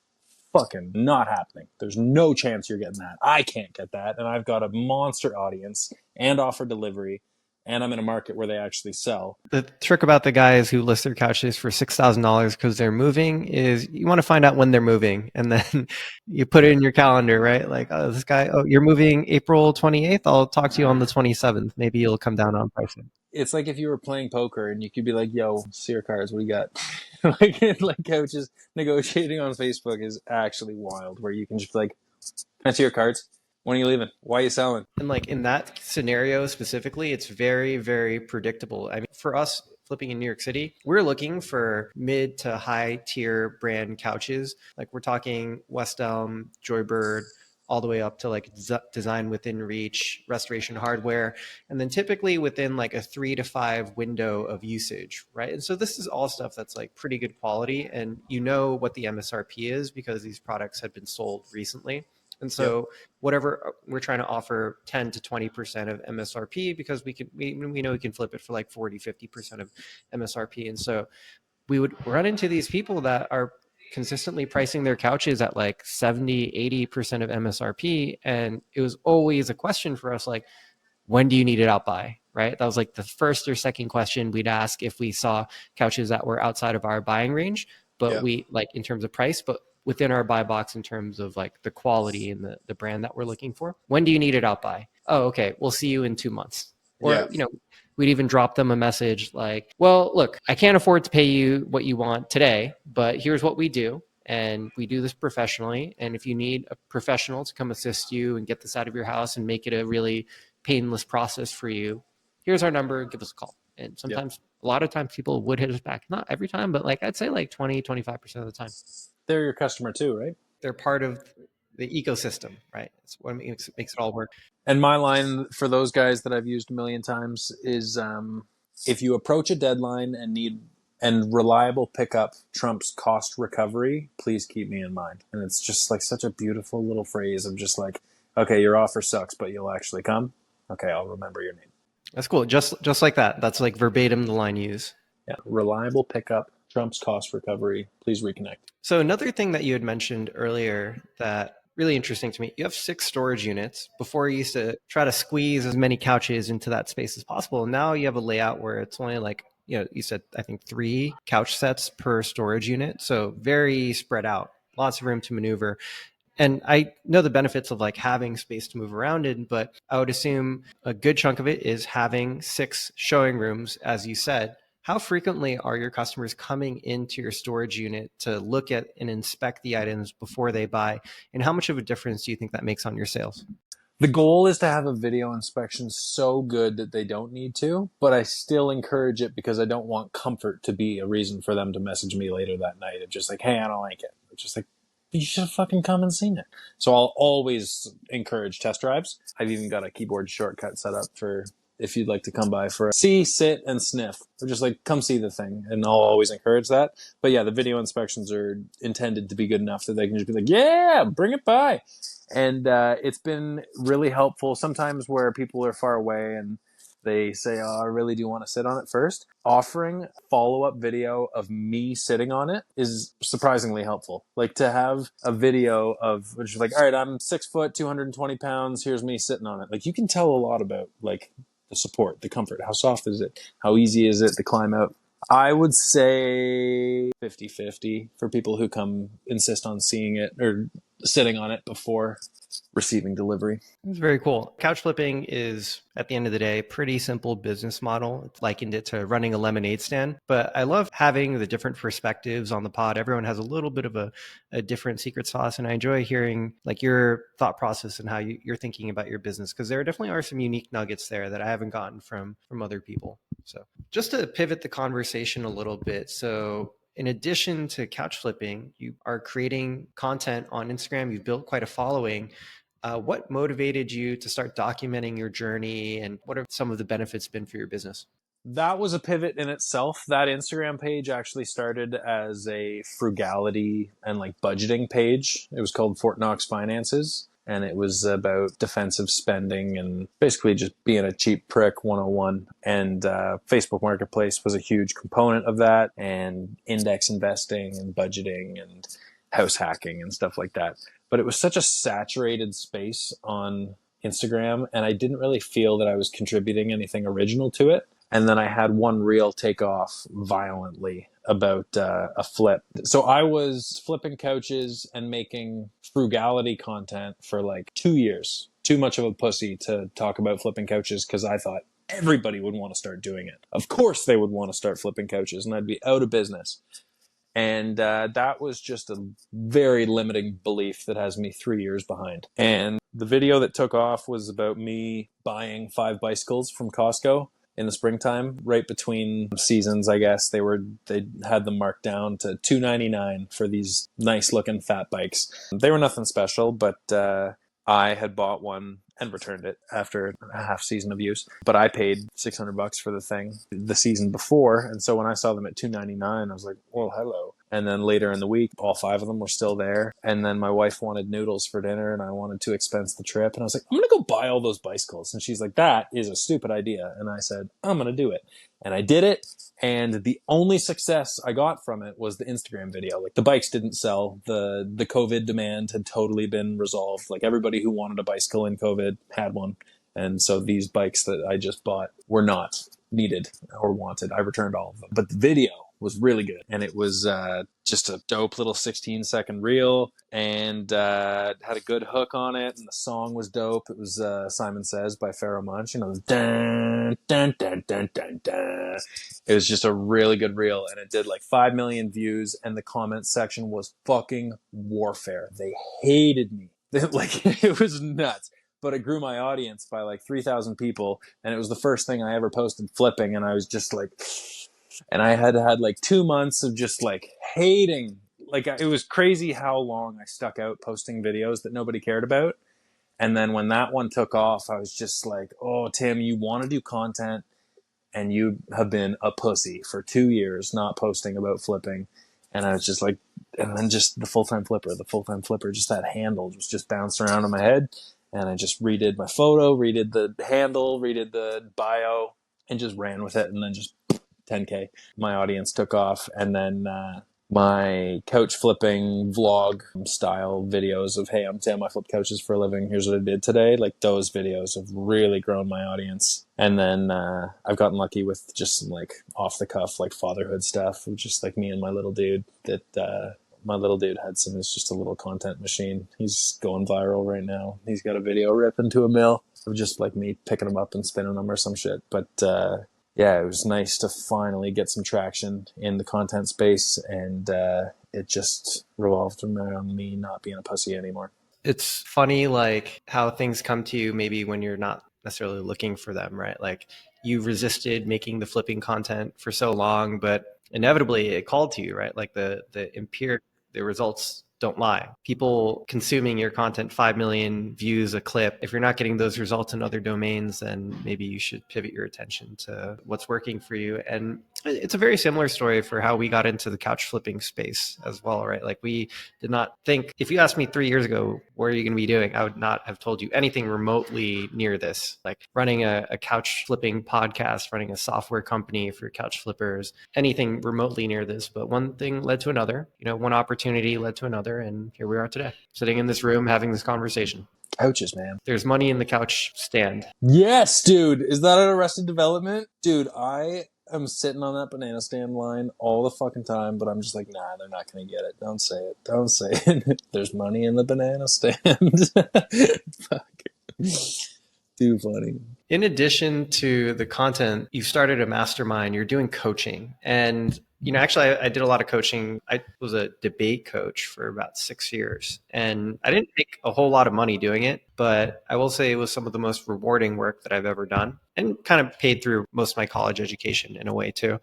Fucking not happening. There's no chance you're getting that. I can't get that. And I've got a monster audience and offer delivery. And I'm in a market where they actually sell.
The trick about the guys who list their couches for $6,000 because they're moving is you want to find out when they're moving. And then you put it in your calendar, right? Like, oh, this guy, you're moving April 28th. I'll talk to you on the 27th. Maybe you'll come down on pricing.
It's like if you were playing poker and you could be like, yo, see your cards, what do you got? like coaches negotiating on Facebook is actually wild, where you can just be like, can I see your cards? When are you leaving? Why are you selling?
And like in that scenario specifically, it's very, very predictable. I mean, for us flipping in New York City, we're looking for mid to high tier brand couches. Like we're talking West Elm, Joybird, all the way up to like Design Within Reach, Restoration Hardware, and then typically within like a 3 to 5 window of usage, right? And so this is all stuff that's like pretty good quality, and you know what the MSRP is because these products have been sold recently. And so whatever we're trying to offer 10 to 20% of MSRP because we know we can flip it for like 40, 50% of MSRP. And so we would run into these people that are consistently pricing their couches at like 70, 80% of MSRP. And it was always a question for us, like, when do you need it out by? Right? That was like the first or second question we'd ask if we saw couches that were outside of our buying range, but we like in terms of price, but within our buy box in terms of like the quality and the brand that we're looking for. When do you need it out by? Oh, okay. We'll see you in 2 months. Or, we'd even drop them a message like, well, look, I can't afford to pay you what you want today, but here's what we do. And we do this professionally. And if you need a professional to come assist you and get this out of your house and make it a really painless process for you, here's our number, give us a call. And sometimes, a lot of times people would hit us back. Not every time, but like I'd say like 20, 25% of the time.
They're your customer too, right?
They're part of the ecosystem, right? It's what makes it all work.
And my line for those guys that I've used a million times is if you approach a deadline and reliable pickup trumps cost recovery, please keep me in mind. And it's just like such a beautiful little phrase of just like, okay, your offer sucks, but you'll actually come. Okay, I'll remember your name.
That's cool. Just like that. That's like verbatim the line you use.
Yeah, reliable pickup trumps cost recovery. Please reconnect.
So another thing that you had mentioned earlier that really interesting to me, you have 6 storage units. Before you used to try to squeeze as many couches into that space as possible. And now you have a layout where it's only like, you said, I think 3 couch sets per storage unit. So very spread out, lots of room to maneuver. And I know the benefits of like having space to move around in, but I would assume a good chunk of it is having 6 showing rooms, as you said. How frequently are your customers coming into your storage unit to look at and inspect the items before they buy? And how much of a difference do you think that makes on your sales?
The goal is to have a video inspection so good that they don't need to, but I still encourage it because I don't want comfort to be a reason for them to message me later that night of just like, hey, I don't like it. It's just like, you should have fucking come and seen it. So I'll always encourage test drives. I've even got a keyboard shortcut set up for if you'd like to come by for a see, sit, and sniff. Or just like, come see the thing. And I'll always encourage that. But yeah, the video inspections are intended to be good enough that they can just be like, yeah, bring it by. And it's been really helpful sometimes where people are far away and they say, oh, I really do want to sit on it first. Offering follow-up video of me sitting on it is surprisingly helpful. Like to have a video of, which is like, all right, I'm 6 foot, 220 pounds. Here's me sitting on it. Like you can tell a lot about like the support, the comfort, how soft is it? How easy is it to climb out? I would say 50-50 for people who come insist on seeing it or sitting on it before receiving delivery.
It's very cool. Couch flipping is, at the end of the day, pretty simple business model. It's likened it to running a lemonade stand, but I love having the different perspectives on the pod. Everyone has a little bit of a different secret sauce, and I enjoy hearing like your thought process and how you're thinking about your business, because there definitely are some unique nuggets there that I haven't gotten from other people. So just to pivot the conversation a little bit. So in addition to couch flipping, you are creating content on Instagram. You've built quite a following. What motivated you to start documenting your journey, and what have some of the benefits been for your business?
That was a pivot in itself. That Instagram page actually started as a frugality and like budgeting page. It was called Fort Knox Finances. And it was about defensive spending and basically just being a cheap prick 101. And Facebook Marketplace was a huge component of that, and index investing and budgeting and house hacking and stuff like that. But it was such a saturated space on Instagram, and I didn't really feel that I was contributing anything original to it. And then I had one reel take off violently about a flip. So I was flipping couches and making frugality content for like 2 years. Too much of a pussy to talk about flipping couches because I thought everybody would want to start doing it. Of course they would want to start flipping couches and I'd be out of business. And that was just a very limiting belief that has me 3 years behind. And the video that took off was about me buying 5 bicycles from Costco in the springtime, right between seasons, I guess. They had them marked down to $2.99 for these nice looking fat bikes. They were nothing special, but I had bought one and returned it after a half season of use. But I paid $600 for the thing the season before. And so when I saw them at $2.99, I was like, well, hello. And then later in the week, all 5 of them were still there. And then my wife wanted noodles for dinner and I wanted to expense the trip. And I was like, I'm going to go buy all those bicycles. And she's like, that is a stupid idea. And I said, I'm going to do it. And I did it. And the only success I got from it was the Instagram video. Like the bikes didn't sell. The COVID demand had totally been resolved. Like everybody who wanted a bicycle in COVID had one. And so these bikes that I just bought were not needed or wanted. I returned all of them. But the video was really good. And it was just a dope little 16-second reel and had a good hook on it. And the song was dope. It was Simon Says by Pharoah Monch. You know, dun, dun, dun, dun, dun, dun. It was just a really good reel. And it did like 5 million views. And the comment section was fucking warfare. They hated me. Like, it was nuts. But it grew my audience by like 3,000 people. And it was the first thing I ever posted flipping. And I was just like... And I had like 2 months of just like hating. Like it was crazy how long I stuck out posting videos that nobody cared about. And then when that one took off, I was just like, oh, Tim, you want to do content and you have been a pussy for 2 years not posting about flipping. And I was just like, and then just the full-time flipper, just that handle was just bounced around in my head. And I just redid my photo, redid the handle, redid the bio, and just ran with it. And then just 10K. My audience took off. And then my couch flipping vlog style videos of, hey, I'm Tim, I flip couches for a living, here's what I did today. Like those videos have really grown my audience. And then I've gotten lucky with just some like off the cuff, like fatherhood stuff, just like me and my little dude that my little dude Hudson is just a little content machine. He's going viral right now. He's got a video ripping to 1 mil of just like me picking him up and spinning him or some shit. But yeah, it was nice to finally get some traction in the content space, and it just revolved around me not being a pussy anymore.
It's funny, like how things come to you maybe when you're not necessarily looking for them, right? Like you resisted making the flipping content for so long, but inevitably it called to you, right? Like the results don't lie. People consuming your content, 5 million views a clip. If you're not getting those results in other domains, then maybe you should pivot your attention to what's working for you. And it's a very similar story for how we got into the couch flipping space as well, right? Like we did not think, if you asked me 3 years ago, what are you going to be doing? I would not have told you anything remotely near this, like running a couch flipping podcast, running a software company for couch flippers, anything remotely near this. But one thing led to another, one opportunity led to another. And here we are today, sitting in this room having this conversation.
Couches, man.
There's money in the couch stand.
Yes, dude. Is that at Arrested Development? Dude, I am sitting on that banana stand line all the fucking time, but I'm just like, nah, they're not going to get it. Don't say it. Don't say it. There's money in the banana stand. Fuck. Too funny.
In addition to the content, you started a mastermind, you're doing coaching. And actually, I did a lot of coaching. I was a debate coach for about 6 years, and I didn't make a whole lot of money doing it, but I will say it was some of the most rewarding work that I've ever done, and kind of paid through most of my college education in a way too.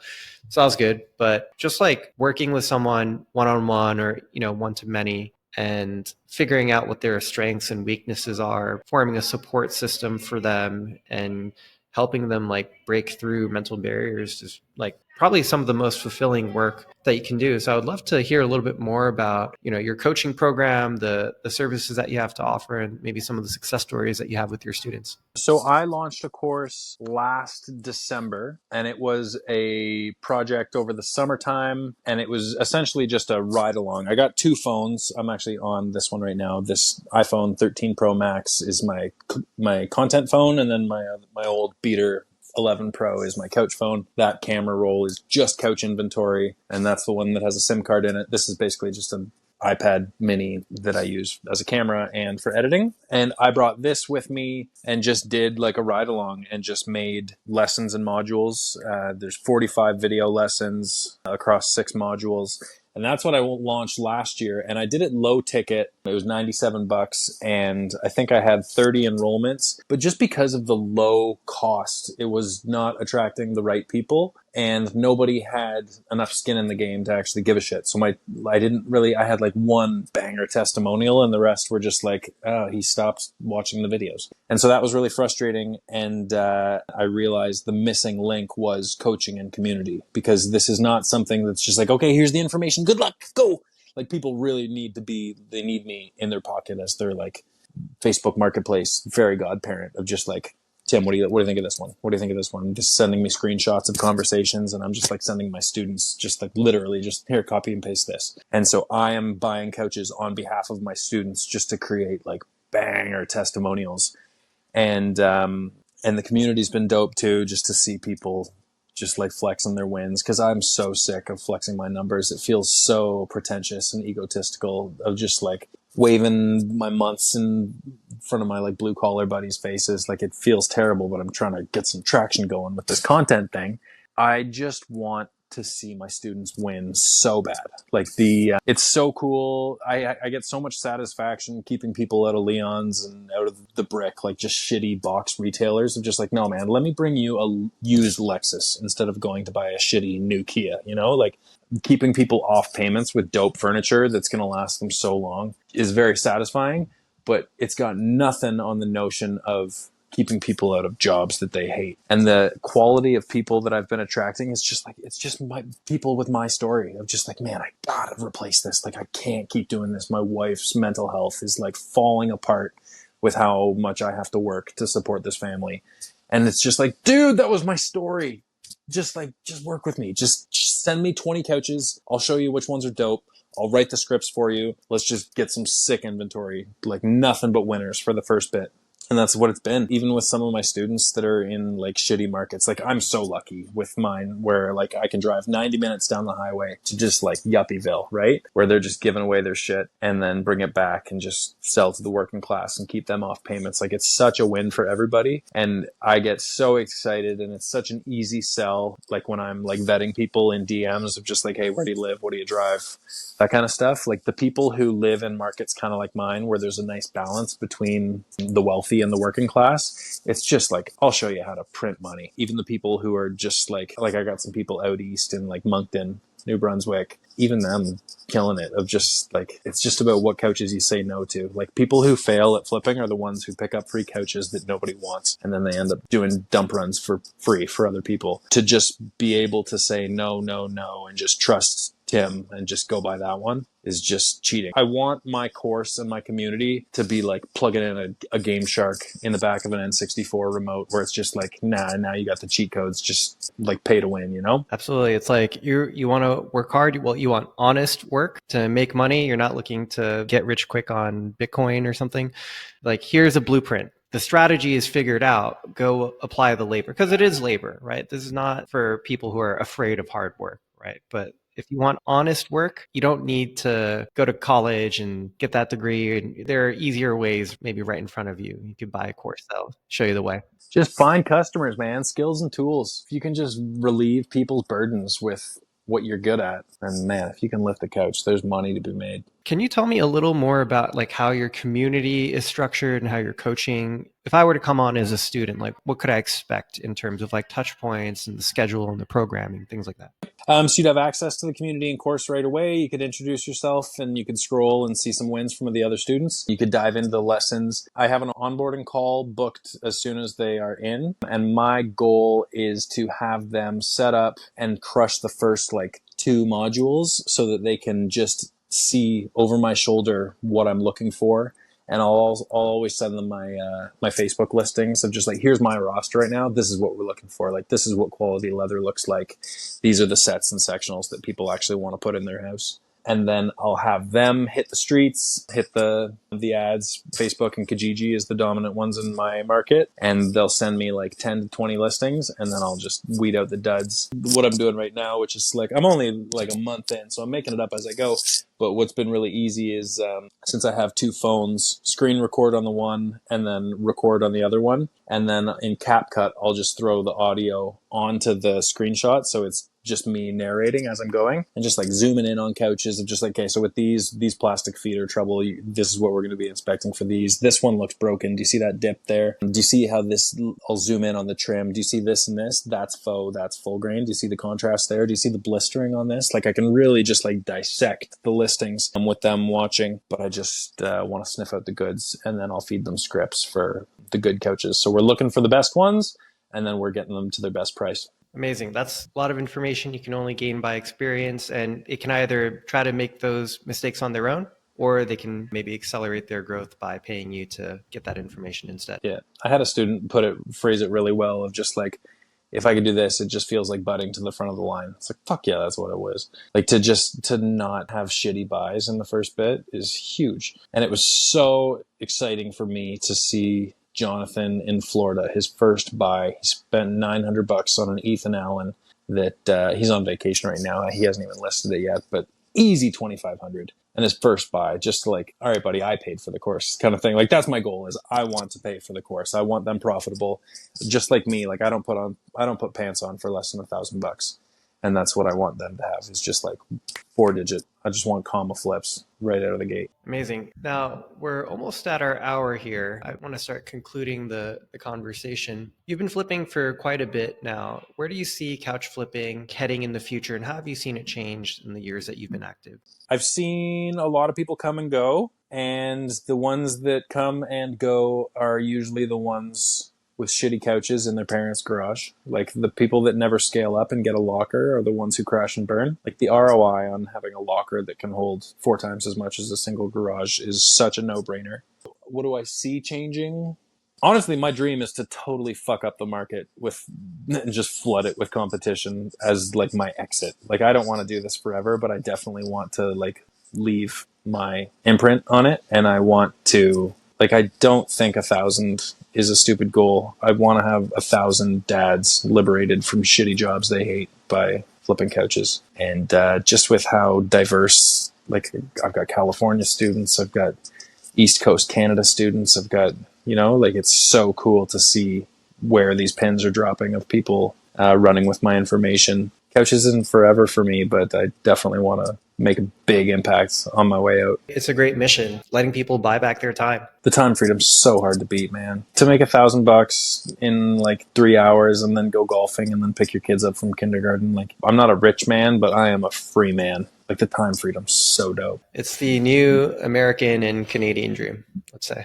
So that was good. But just like working with someone one-on-one or, one-to-many, and figuring out what their strengths and weaknesses are, forming a support system for them and helping them like break through mental barriers is like probably some of the most fulfilling work that you can do. So I would love to hear a little bit more about, your coaching program, the services that you have to offer, and maybe some of the success stories that you have with your students.
So I launched a course last December, and it was a project over the summertime, and it was essentially just a ride along. I got 2 phones. I'm actually on this one right now. This iPhone 13 Pro Max is my content phone, and then my old beater 11 Pro is my couch phone. That camera roll is just couch inventory, and that's the one that has a SIM card in it. This is basically just an iPad mini that I use as a camera and for editing. And I brought this with me and just did like a ride along and just made lessons and modules. There's 45 video lessons across 6 modules. And that's what I launched last year. And I did it low ticket. It was $97. And I think I had 30 enrollments. But just because of the low cost, it was not attracting the right people. And nobody had enough skin in the game to actually give a shit. So I had like 1 banger testimonial, and the rest were just like, oh, he stopped watching the videos. And so that was really frustrating. And I realized the missing link was coaching and community, because this is not something that's just like, okay, here's the information, good luck, go. Like people really they need me in their pocket as their like Facebook marketplace fairy godparent of just like, Tim, what do you think of this one? What do you think of this one? Just sending me screenshots of conversations, and I'm just like sending my students just like literally just here, copy and paste this. And so I am buying couches on behalf of my students just to create like banger testimonials. And the community's been dope too, just to see people just like flexing their wins, because I'm so sick of flexing my numbers. It feels so pretentious and egotistical of just like waving my months in front of my like blue collar buddies' faces. Like it feels terrible, but I'm trying to get some traction going with this content thing. I just want to see my students win so bad. Like it's so cool. I get so much satisfaction keeping people out of Leon's and out of the Brick, like just shitty box retailers of just like, no man, let me bring you a used Lexus instead of going to buy a shitty new Kia, like keeping people off payments with dope furniture that's going to last them so long is very satisfying, but it's got nothing on the notion of keeping people out of jobs that they hate. And the quality of people that I've been attracting is just like, it's just my people with my story of just like, man, I gotta replace this. Like I can't keep doing this. My wife's mental health is like falling apart. with how much I have to work to support this family. And it's just like, dude, that was my story. Just work with me. Just send me 20 couches. I'll show you which ones are dope. I'll write the scripts for you. Let's just get some sick inventory, like nothing but winners for the first bit. And that's what it's been. Even with some of my students that are in like shitty markets, like I'm so lucky with mine where like I can drive 90 minutes down the highway to just like Yuppieville, right? Where they're just giving away their shit and then bring it back and just sell to the working class and keep them off payments. Like it's such a win for everybody. And I get so excited and it's such an easy sell. Like when I'm like vetting people in DMs of just like, hey, where do you live? What do you drive? That kind of stuff. Like the people who live in markets kind of like mine, where there's a nice balance between the wealthy and the working class, it's just like, I'll show you how to print money. Even the people who are just like I got some people out east in like Moncton, New Brunswick, even them killing it of just like, it's just about what couches you say no to. Like people who fail at flipping are the ones who pick up free couches that nobody wants. And then they end up doing dump runs for free for other people. To just be able to say no, no, no, and just trust Tim and just go by that one is just cheating. I want my course and my community to be like plugging in a Game Shark in the back of an N64 remote where it's just like, nah, now you got the cheat codes, just like pay to win, you know?
Absolutely. It's like you want to work hard. Well, you want honest work to make money. You're not looking to get rich quick on Bitcoin or something. Like here's a blueprint. The strategy is figured out. Go apply the labor, because it is labor, right? This is not for people who are afraid of hard work, right? But if you want honest work, you don't need to go to college and get that degree. And there are easier ways maybe right in front of you. You could buy a course that'll show you the way.
Just find customers, man. Skills and tools. If you can just relieve people's burdens with what you're good at, and man, if you can lift the couch, there's money to be made.
Can you tell me a little more about like how your community is structured and how you're coaching? If I were to come on as a student, like what could I expect in terms of like touch points and the schedule and the programming, things like that?
So you'd have access to the community and course right away. You could introduce yourself and you could scroll and see some wins from the other students. You could dive into the lessons. I have an onboarding call booked as soon as they are in. And my goal is to have them set up and crush the first like 2 modules so that they can just see over my shoulder what I'm looking for. And I'll always send them my Facebook listings of just like, here's my roster right now. This is what we're looking for. Like, this is what quality leather looks like. These are the sets and sectionals that people actually want to put in their house. And then I'll have them hit the streets, hit the ads. Facebook and Kijiji is the dominant ones in my market. And they'll send me like 10 to 20 listings. And then I'll just weed out the duds. What I'm doing right now, which is like, I'm only like a month in, so I'm making it up as I go. But what's been really easy is since I have 2 phones, screen record on the one and then record on the other one. And then in CapCut, I'll just throw the audio onto the screenshot. So it's just me narrating as I'm going and just like zooming in on couches of just like, okay, so with these plastic feet are trouble. This is what we're going to be inspecting for these. This one looks broken. Do you see that dip there? Do you see how this, I'll zoom in on the trim. Do you see this and this? That's faux, that's full grain. Do you see the contrast there? Do you see the blistering on this? Like I can really just like dissect the listings with them watching, but I just want to sniff out the goods and then I'll feed them scripts for the good couches. So we're looking for the best ones and then we're getting them to their best price.
Amazing. That's a lot of information you can only gain by experience, and it can either try to make those mistakes on their own, or they can maybe accelerate their growth by paying you to get that information instead.
Yeah. I had a student phrase it really well of just like, if I could do this, it just feels like butting to the front of the line. It's like, fuck yeah, that's what it was. Like to not have shitty buys in the first bit is huge. And it was so exciting for me to see Jonathan in Florida, his first buy. He spent $900 on an Ethan Allen that he's on vacation right now. He hasn't even listed it yet, but easy $2,500. And his first buy, just to like, all right, buddy, I paid for the course kind of thing. Like that's my goal is I want to pay for the course. I want them profitable, just like me. Like I don't put pants on for less than $1,000. And that's what I want them to have is just like 4-digit. I just want comma flips right out of the gate.
Amazing. Now we're almost at our hour here. I want to start concluding the conversation. You've been flipping for quite a bit now. Where do you see couch flipping heading in the future, and how have you seen it change in the years that you've been active?
I've seen a lot of people come and go, and the ones that come and go are usually the ones with shitty couches in their parents' garage. Like the people that never scale up and get a locker are the ones who crash and burn. Like the ROI on having a locker that can hold 4 times as much as a single garage is such a no-brainer. What do I see changing? Honestly, my dream is to totally fuck up the market and just flood it with competition as like my exit. Like, I don't want to do this forever, but I definitely want to like leave my imprint on it. And I want to, like, I don't think 1,000 is a stupid goal. I want to have 1,000 dads liberated from shitty jobs they hate by flipping couches. And just with how diverse, like, I've got California students, I've got East Coast Canada students, I've got, like, it's so cool to see where these pins are dropping of people running with my information. Couches isn't forever for me, but I definitely want to make a big impact on my way out.
It's a great mission, letting people buy back their time.
The time freedom's so hard to beat, man. To make $1,000 in like 3 hours and then go golfing and then pick your kids up from kindergarten. Like, I'm not a rich man, but I am a free man. Like, the time freedom's so dope.
It's the new American and Canadian dream, let's say.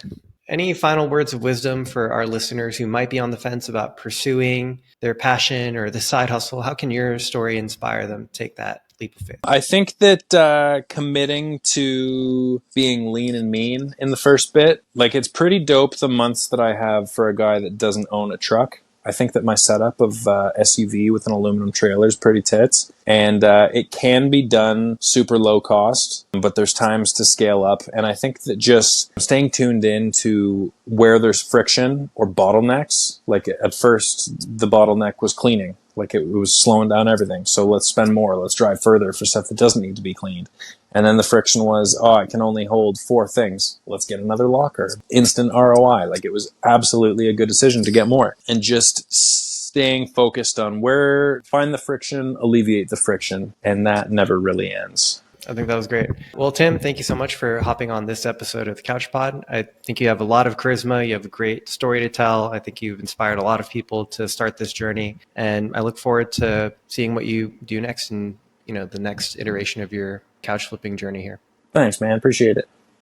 Any final words of wisdom for our listeners who might be on the fence about pursuing their passion or the side hustle? How can your story inspire them to take that leap of faith?
I think that committing to being lean and mean in the first bit, like, it's pretty dope the months that I have for a guy that doesn't own a truck. I think that my setup of SUV with an aluminum trailer is pretty tits. And it can be done super low cost, but there's times to scale up. And I think that just staying tuned in to where there's friction or bottlenecks, like at first the bottleneck was cleaning. Like, it was slowing down everything. So let's spend more. Let's drive further for stuff that doesn't need to be cleaned. And then the friction was, I can only hold 4 things. Let's get another locker. Instant ROI. Like, it was absolutely a good decision to get more. And just staying focused on find the friction, alleviate the friction. And that never really ends.
I think that was great. Well, Tim, thank you so much for hopping on this episode of the Couch Pod. I think you have a lot of charisma. You have a great story to tell. I think you've inspired a lot of people to start this journey. And I look forward to seeing what you do next in, the next iteration of your couch flipping journey here.
Thanks, man. Appreciate it.